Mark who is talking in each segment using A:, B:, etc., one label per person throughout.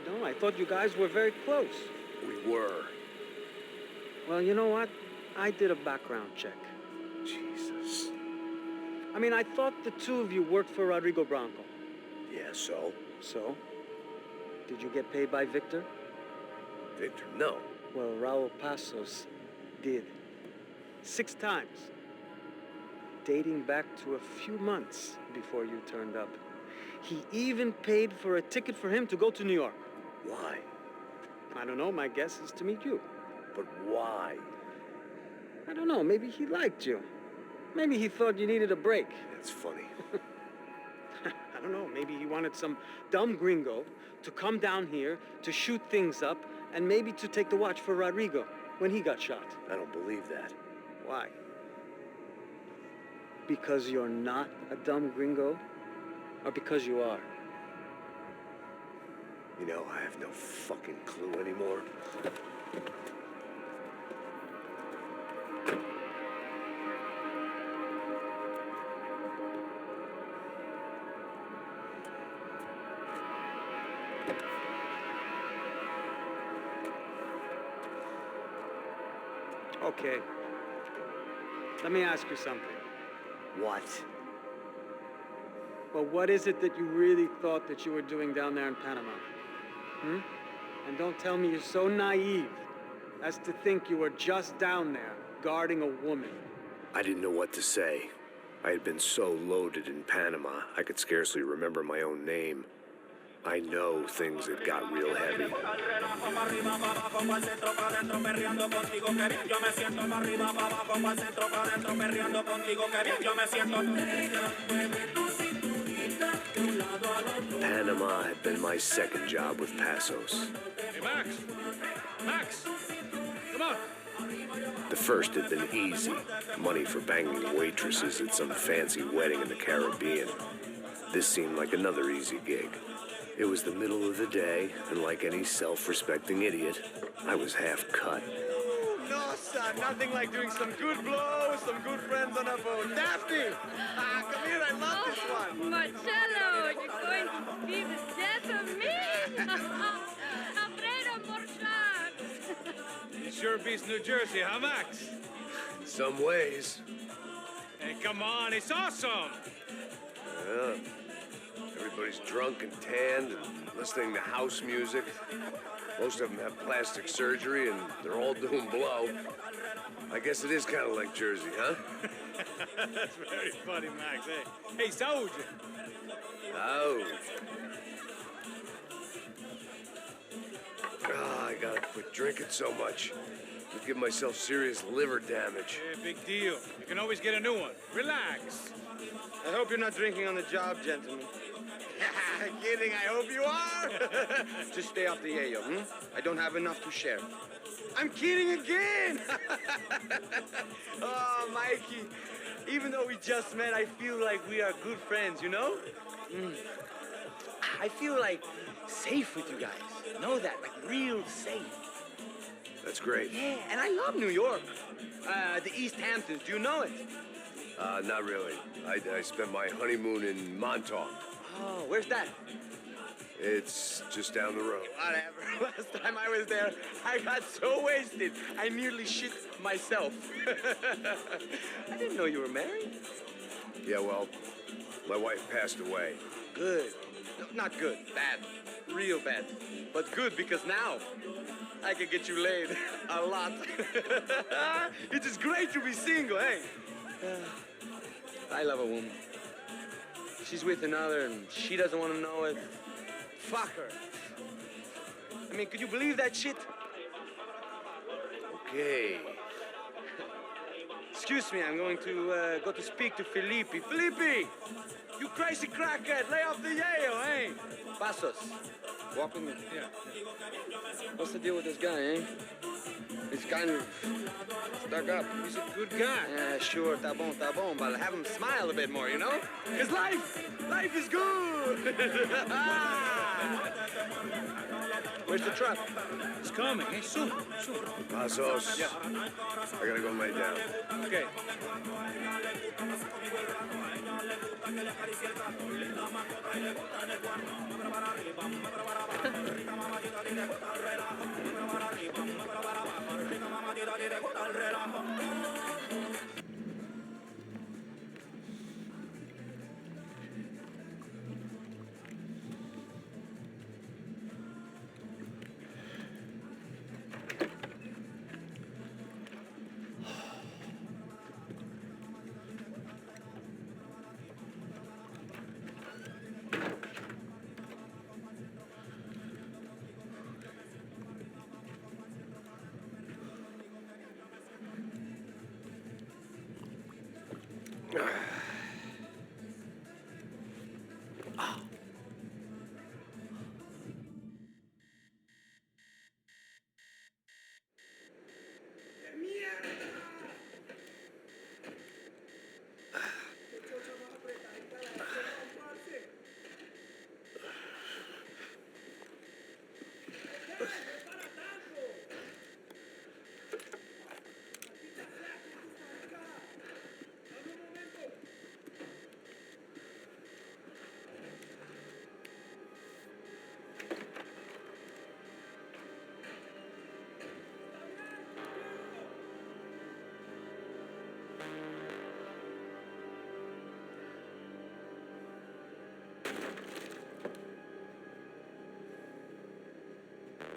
A: No, I thought you guys were very close.
B: We were.
A: Well, you know what? I did a background check.
B: Jesus.
A: I mean, I thought the two of you worked for Rodrigo Bronco.
B: Yeah, so?
A: So? Did you get paid by Victor?
B: Victor, no.
A: Well, Raul Pasos did. 6 times. Dating back to a few months before you turned up. He even paid for a ticket for him to go to New York.
B: Why?
A: I don't know, my guess is to meet you.
B: But why?
A: I don't know, maybe he liked you. Maybe he thought you needed a break.
B: That's funny.
A: I don't know, maybe he wanted some dumb gringo to come down here to shoot things up and maybe to take the watch for Rodrigo when he got shot.
B: I don't believe that.
A: Why? Because you're not a dumb gringo? Or because you are?
B: You know, I have no fucking clue anymore.
A: Okay. Let me ask you something.
B: What?
A: Well, what is it that you really thought that you were doing down there in Panama? Hmm? And don't tell me you're so naive as to think you were just down there guarding a woman.
B: I didn't know what to say. I had been so loaded in Panama, I could scarcely remember my own name. I know things had got real heavy. Panama had been my second job with Pasos.
C: Hey, Max! Max! Come on!
B: The first had been easy. Money for banging waitresses at some fancy wedding in the Caribbean. This seemed like another easy gig. It was the middle of the day, and like any self-respecting idiot, I was half cut.
D: No, son, nothing like doing some good blows, some good friends on a boat. Daphne! Come here, I love this one.
E: Marcello, you're going to be the death of me? Alfredo Morchan.
C: It sure beats New Jersey, huh, Max?
B: In some ways.
C: Hey, come on, it's awesome!
B: Yeah. Everybody's drunk and tanned and listening to house music. Most of them have plastic surgery and they're all doing blow. I guess it is kind of like Jersey, huh?
C: That's very funny, Max. Hey, Saúde!
B: Ouch. I gotta quit drinking so much. I'll give myself serious liver damage.
C: Hey, big deal. You can always get a new one. Relax.
D: I hope you're not drinking on the job, gentlemen. Kidding, I hope you are. Just stay off the yayo, I don't have enough to share. I'm kidding again. Oh, Mikey, even though we just met, I feel like we are good friends, you know? I feel like safe with you guys. Know that, like real safe.
B: That's great.
D: Yeah, and I love New York. The East Hamptons, do you know it?
B: Not really. I spent my honeymoon in Montauk.
D: Oh, where's that?
B: It's just down the road.
D: Whatever. Last time I was there, I got so wasted, I nearly shit myself. I didn't know you were married.
B: Yeah, well, my wife passed away.
D: Good. No, not good. Bad. Real bad. But good because now I can get you laid a lot. It is great to be single, hey? I love a woman. She's with another and she doesn't want to know it. Fuck her. I mean, could you believe that shit?
B: Okay.
D: Excuse me, I'm going to go to speak to Felipe. Felipe! You crazy crackhead, lay off the yayo, eh? Pasos, walk with me.
C: Yeah.
D: What's the deal with this guy, eh? He's kind of stuck up.
C: He's a good guy.
D: Yeah, sure, ta bon, but have him smile a bit more, you know? Because life is good! Where's the truck?
C: It's coming, eh? Soon, soon.
B: Passos.
C: Yeah.
B: I gotta go lay down.
C: Okay.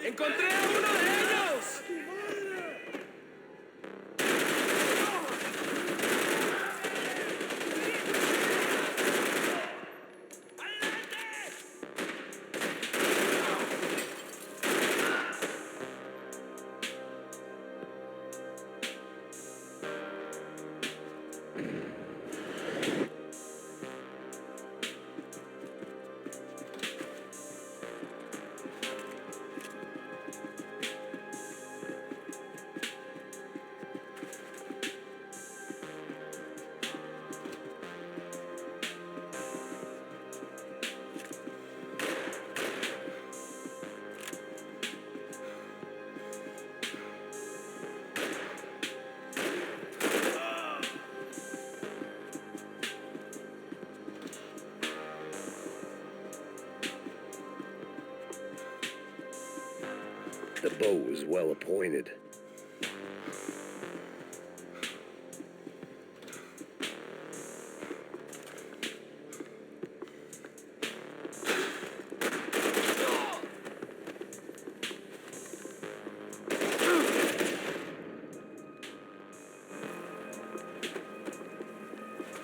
A: ¡Encontré a uno de ellos!
B: The boat was well appointed.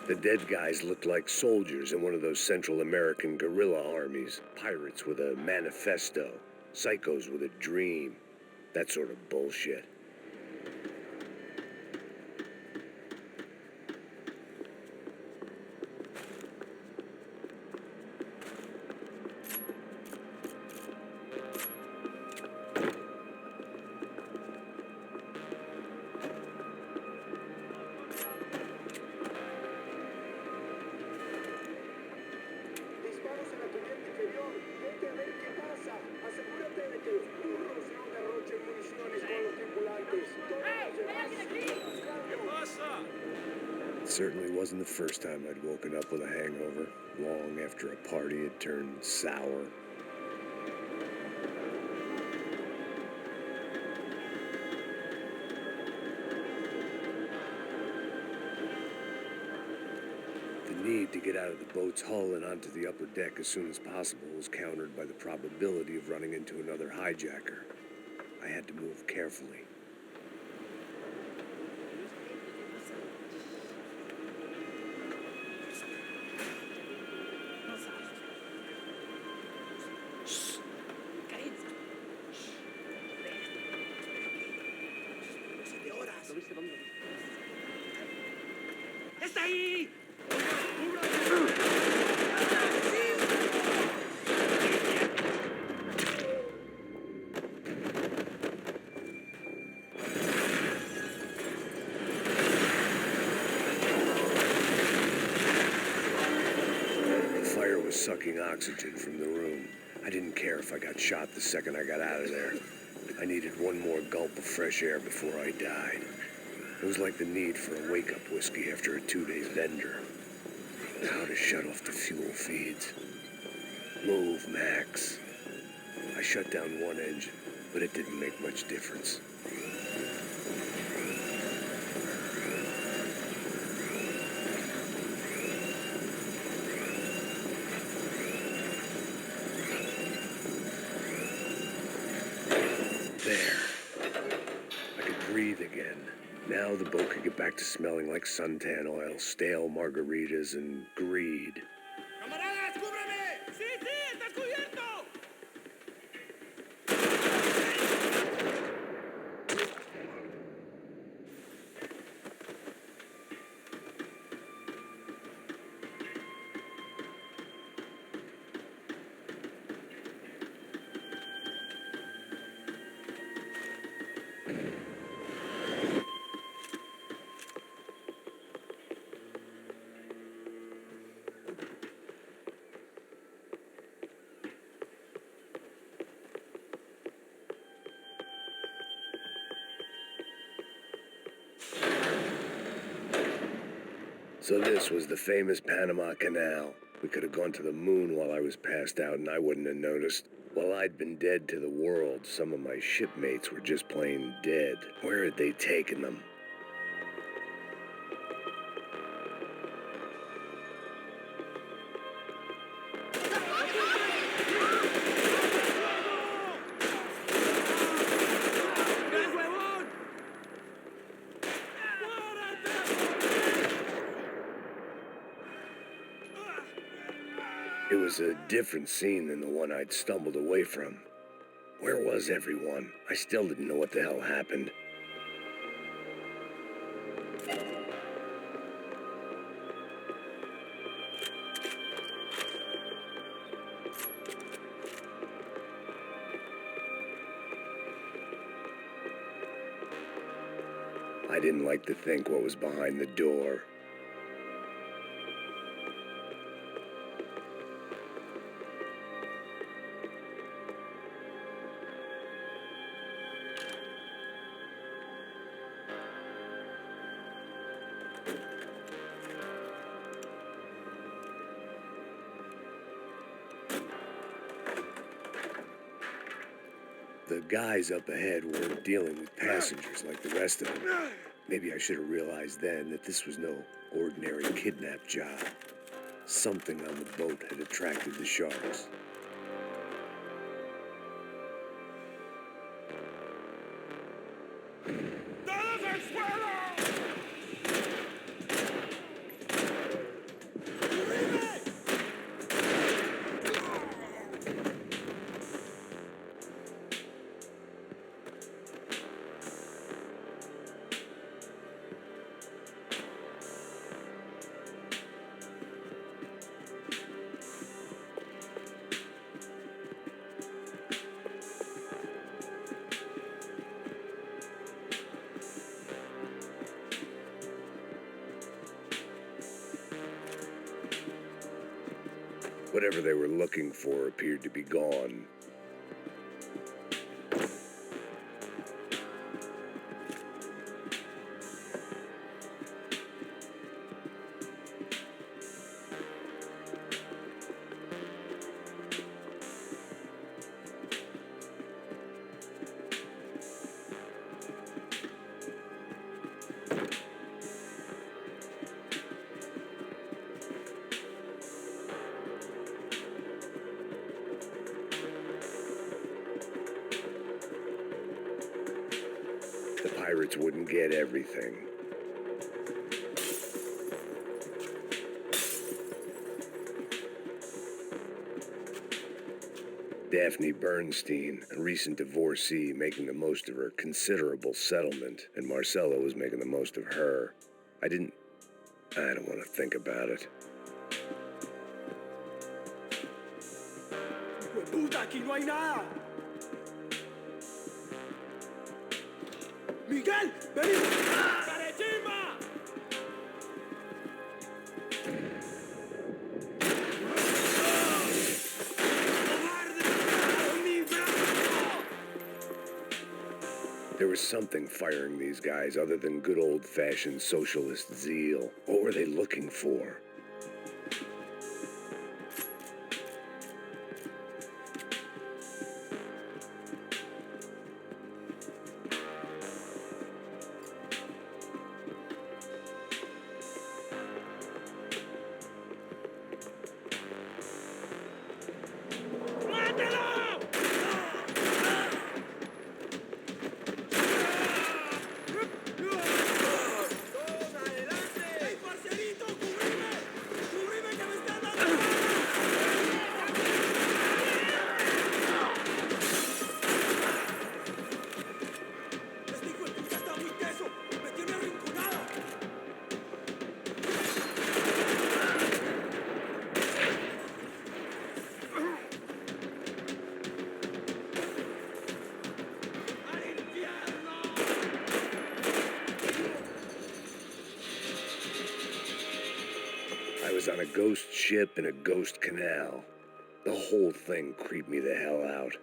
B: The dead guys looked like soldiers in one of those Central American guerrilla armies. Pirates with a manifesto. Psychos with a dream. That sort of bullshit.
F: Disparos en la cubierta inferior. Vete a ver qué pasa. Asegúrate de que los burros no derrochen municiones con los tripulantes. Todos los demás sigan buscando.
B: It certainly wasn't the first time I'd woken up with a hangover, long after a party had turned sour. The need to get out of the boat's hull and onto the upper deck as soon as possible was countered by the probability of running into another hijacker. I had to move carefully.
A: ¡Está ahí!
B: The fire was sucking oxygen from the room. I didn't care if I got shot the second I got out of there. I needed one more gulp of fresh air before I died. It was like the need for a wake-up whiskey after a 2-day bender. How to shut off the fuel feeds. Move, Max. I shut down one engine, but it didn't make much difference. There. I could breathe again. Now the boat could get back to smelling like suntan oil, stale margaritas, and greed.
C: ¡Camaradas, cúbreme! ¡Sí, sí! ¡Estás cubierto!
B: So this was the famous Panama Canal. We could have gone to the moon while I was passed out and I wouldn't have noticed. While I'd been dead to the world, some of my shipmates were just plain dead. Where had they taken them? It was a different scene than the one I'd stumbled away from. Where was everyone? I still didn't know what the hell happened. I didn't like to think what was behind the door. The guys up ahead weren't dealing with passengers like the rest of them. Maybe I should have realized then that this was no ordinary kidnap job. Something on the boat had attracted the sharks.
C: ¡Todos al suelo!
B: Whatever they were looking for appeared to be gone. The pirates wouldn't get everything. Daphne Bernstein, a recent divorcee, making the most of her considerable settlement, and Marcella was making the most of her. I don't want to think about it.
F: ¡Puta, aquí no hay nada! ¡Miguel, vení! ¡Carechimba! ¡Cobarde!
B: There was something firing these guys other than good old-fashioned socialist zeal. What were they looking for? I was on a ghost ship in a ghost canal. The whole thing creeped me the hell out.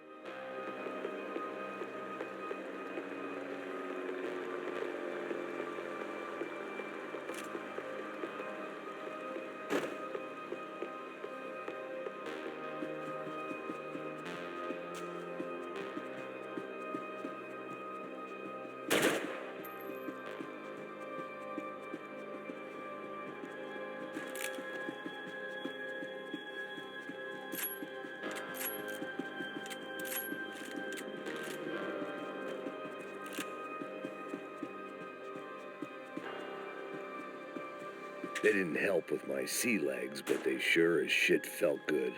B: They didn't help with my sea legs, but they sure as shit felt good.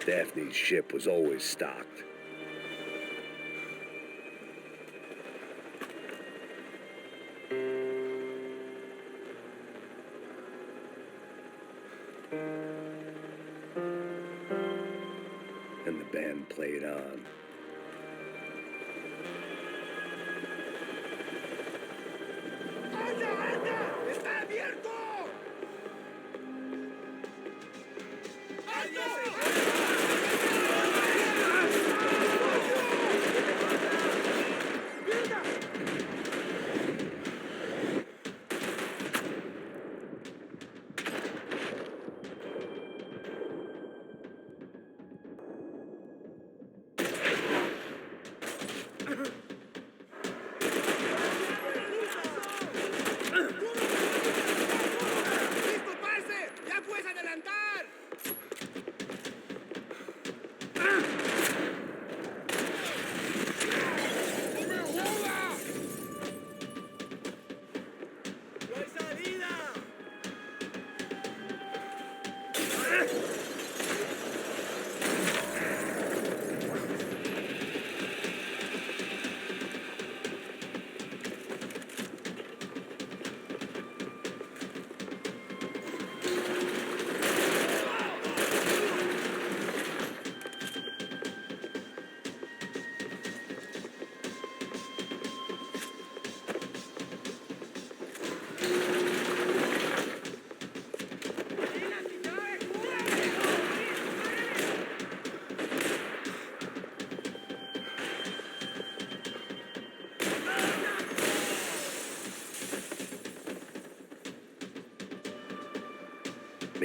B: Daphne's ship was always stocked. And the band played on.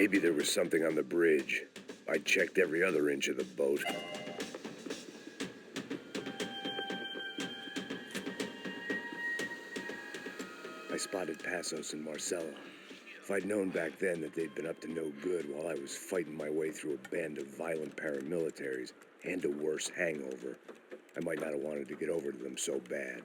B: Maybe there was something on the bridge. I checked every other inch of the boat. I spotted Passos and Marcelo. If I'd known back then that they'd been up to no good while I was fighting my way through a band of violent paramilitaries and a worse hangover, I might not have wanted to get over to them so bad.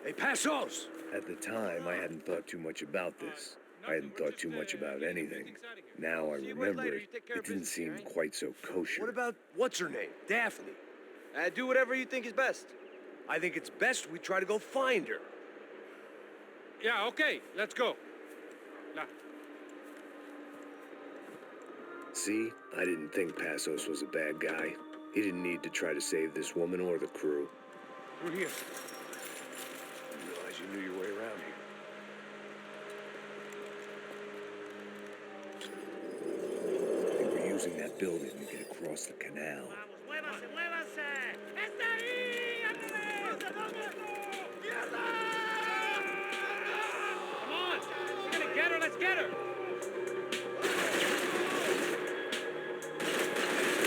C: Hey, Passos!
B: At the time, I hadn't thought too much about this. I hadn't thought too much about anything. Now I remember it, it didn't seem quite so kosher.
C: What about what's her name? Daphne.
D: Do whatever you think is best.
C: I think it's best we try to go find her.
G: Yeah, okay, let's go. Now,
B: See, I didn't think Passos was a bad guy. He didn't need to try to save this woman or the crew.
C: We're here. Didn't realize you knew your way around here.
B: They were using that building to get across the canal.
F: ¡Muévase, muévase! ¡Está ahí! ¡Ándale!
G: come on! We're gonna get her, let's get her!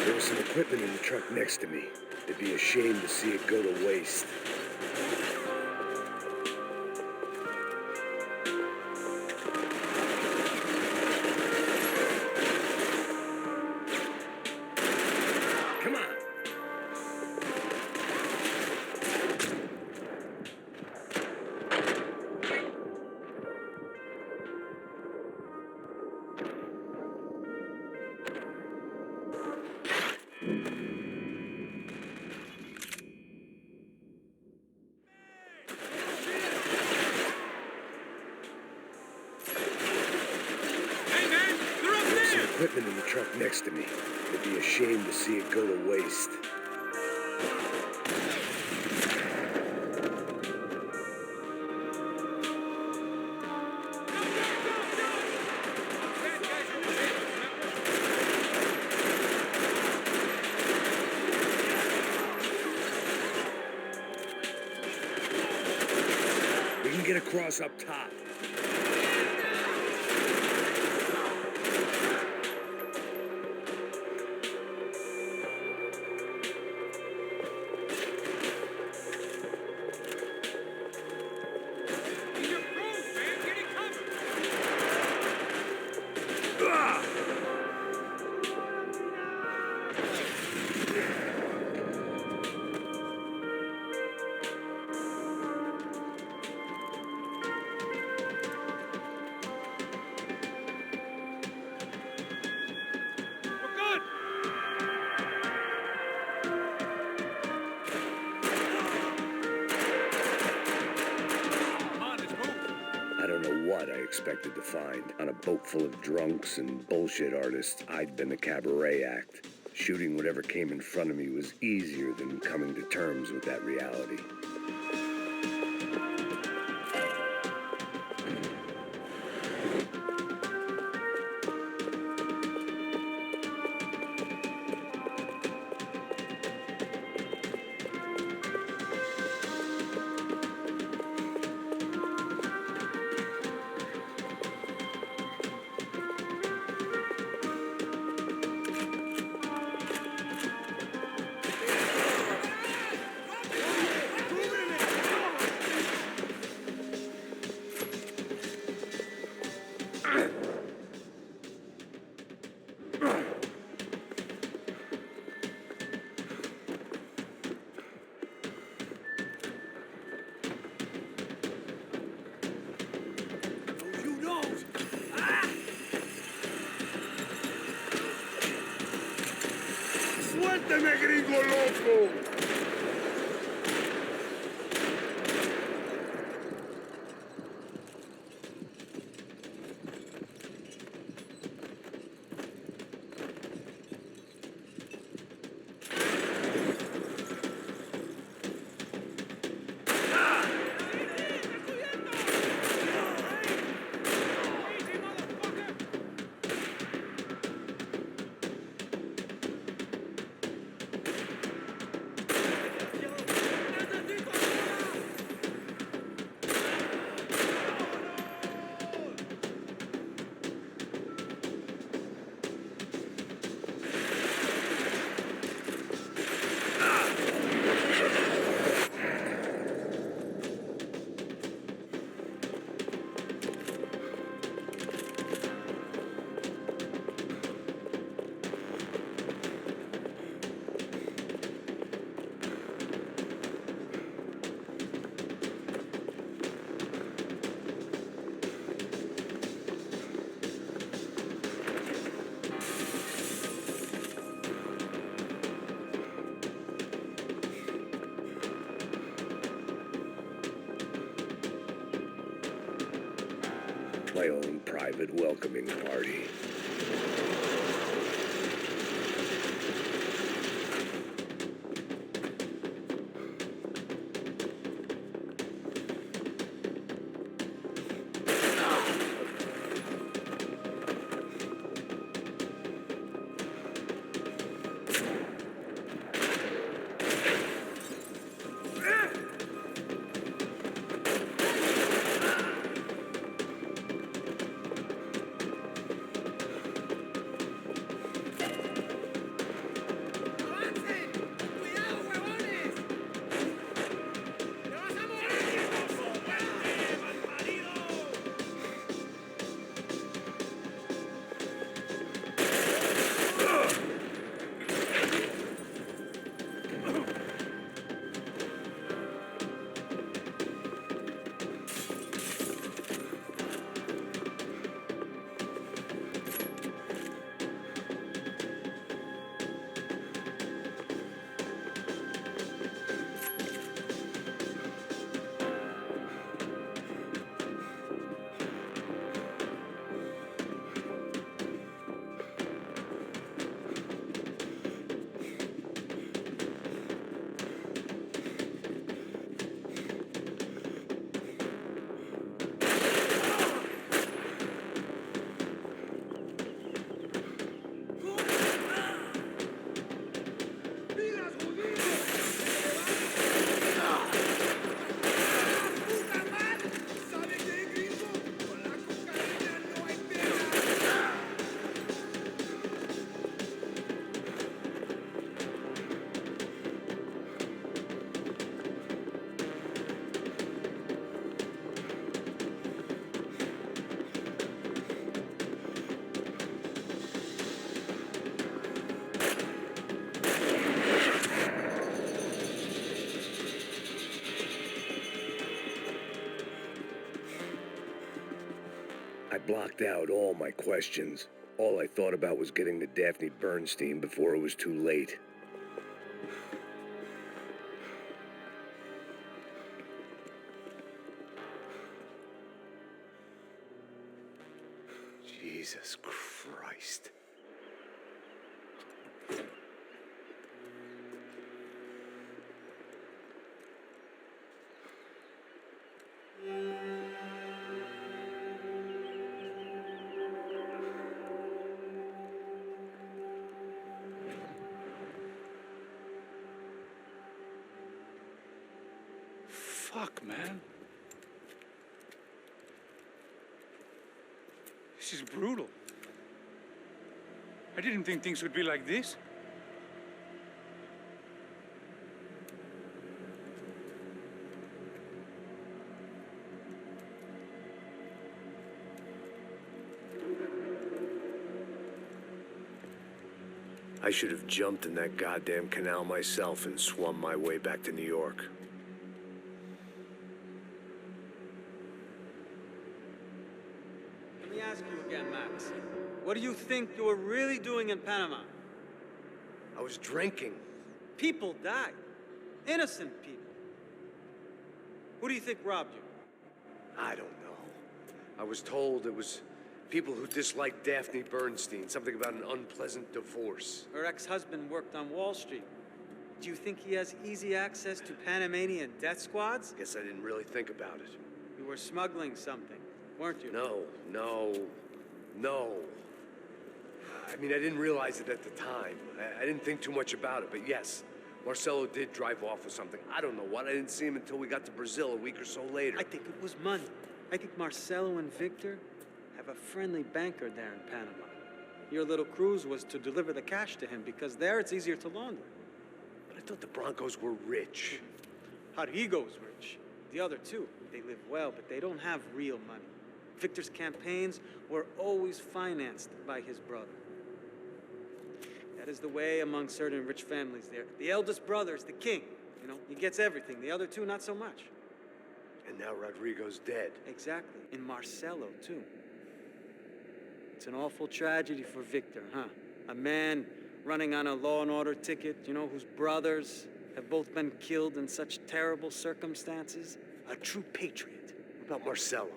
B: There was some equipment in the truck next to me. It'd be a shame to see it go to waste. Come on.
G: Hey, man! They're up
B: There's some
G: there!
B: equipment in the truck next to me. It'd be a shame to see it go to waste.
G: Bad guys over there, remember?
B: We can get across up top.
G: In your groove, man! Get it covered! We're good! Come on, let's move!
B: I don't know what I expected to find. On a boat full of drunks and bullshit artists, I'd been a cabaret act. Shooting whatever came in front of me was easier than coming to terms with that reality.
C: You know!
F: ¡Suélteme, gringo loco!
B: private welcoming party. I blocked out all my questions. All I thought about was getting to Daphne Bernstein before it was too late. Jesus Christ.
H: Fuck, man. This is brutal. I didn't think things would be like this.
B: I should have jumped in that goddamn canal myself and swum my way back to New York.
A: Let me ask you again, Max. What do you think you were really doing in Panama?
B: I was drinking.
A: People died. Innocent people. Who do you think robbed you?
B: I don't know. I was told it was people who disliked Daphne Bernstein, something about an unpleasant divorce.
A: Her ex-husband worked on Wall Street. Do you think he has easy access to Panamanian death squads?
B: Guess I didn't really think about it.
A: You were smuggling something, weren't you?
B: No. I mean, I didn't realize it at the time. I didn't think too much about it, but yes, Marcelo did drive off with something. I don't know what. I didn't see him until we got to Brazil a week or so later.
A: I think it was money. I think Marcelo and Victor have a friendly banker there in Panama. Your little cruise was to deliver the cash to him because there it's easier to launder.
B: But I thought the Broncos were rich.
A: Rodrigo's rich. The other two, they live well, but they don't have real money. Victor's campaigns were always financed by his brother. That is the way among certain rich families there. The eldest brother is the king. You know, he gets everything. The other two, not so much.
B: And now Rodrigo's dead.
A: Exactly. And Marcelo, too. It's an awful tragedy for Victor, huh? A man running on a law and order ticket, you know, whose brothers have both been killed in such terrible circumstances. A true patriot.
B: What about Marcelo?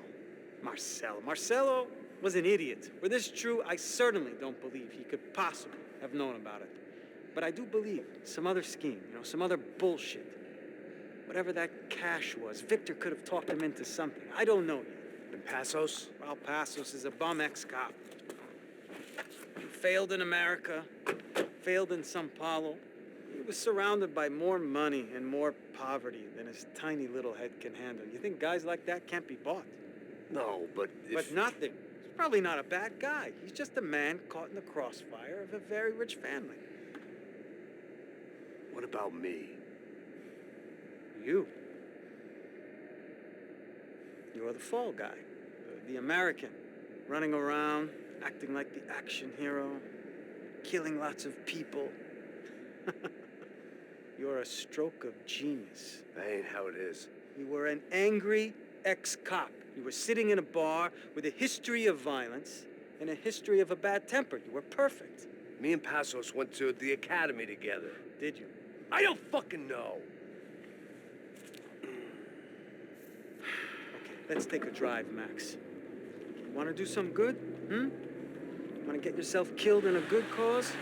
A: Marcelo, was an idiot. Were this true, I certainly don't believe he could possibly have known about it. But I do believe some other scheme, some other bullshit. Whatever that cash was, Victor could have talked him into something. I don't know yet.
B: And Passos?
A: Well, Passos is a bum ex-cop. He failed in America, failed in Sao Paulo. He was surrounded by more money and more poverty than his tiny little head can handle. You think guys like that can't be bought?
B: No, but if...
A: But nothing. He's probably not a bad guy. He's just a man caught in the crossfire of a very rich family.
B: What about me?
A: You. You're the fall guy. The American. Running around, acting like the action hero. Killing lots of people. You're a stroke of genius.
B: That ain't how it is.
A: You were an angry ex-cop. You were sitting in a bar with a history of violence and a history of a bad temper. You were perfect.
B: Me and Passos went to the academy together.
A: Did you?
B: I don't fucking know.
A: Okay, let's take a drive, Max. Want to do some good? Want to get yourself killed in a good cause?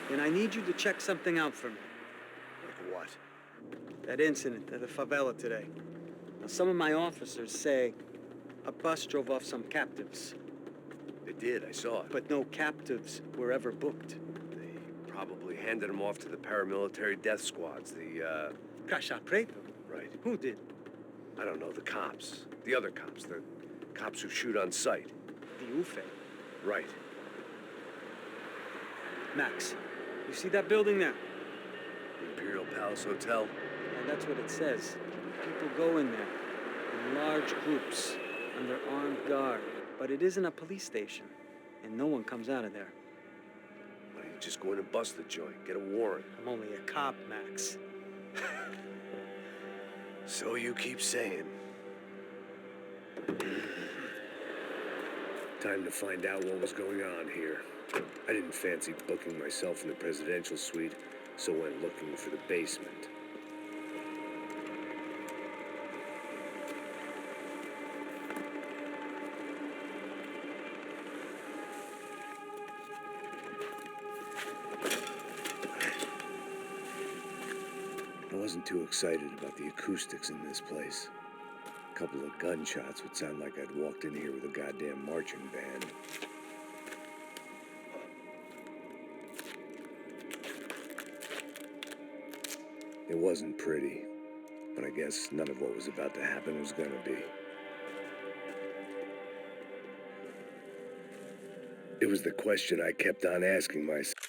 A: Then I need you to check something out for me.
B: Like what?
A: That incident at the favela today. Now, some of my officers say a bus drove off some captives,
B: They did, I saw it.
A: but no captives were ever booked.
B: They probably handed them off to the paramilitary death squads, the,
A: Caixa Preto?
B: Right.
A: Who did?
B: I don't know, the cops. The other cops, the cops who shoot on sight.
A: The UFE.
B: Right.
A: Max, you see that building there?
B: The Imperial Palace Hotel?
A: And that's what it says. People go in there in large groups under armed guard. But it isn't a police station, and no one comes out of there.
B: Why don't you just go in and bust the joint, get a warrant?
A: I'm only a cop, Max.
B: So you keep saying. Time to find out what was going on here. I didn't fancy booking myself in the presidential suite, so went looking for the basement. I wasn't too excited about the acoustics in this place. A couple of gunshots would sound like I'd walked in here with a goddamn marching band. It wasn't pretty, but I guess none of what was about to happen was gonna be. It was the question I kept on asking myself.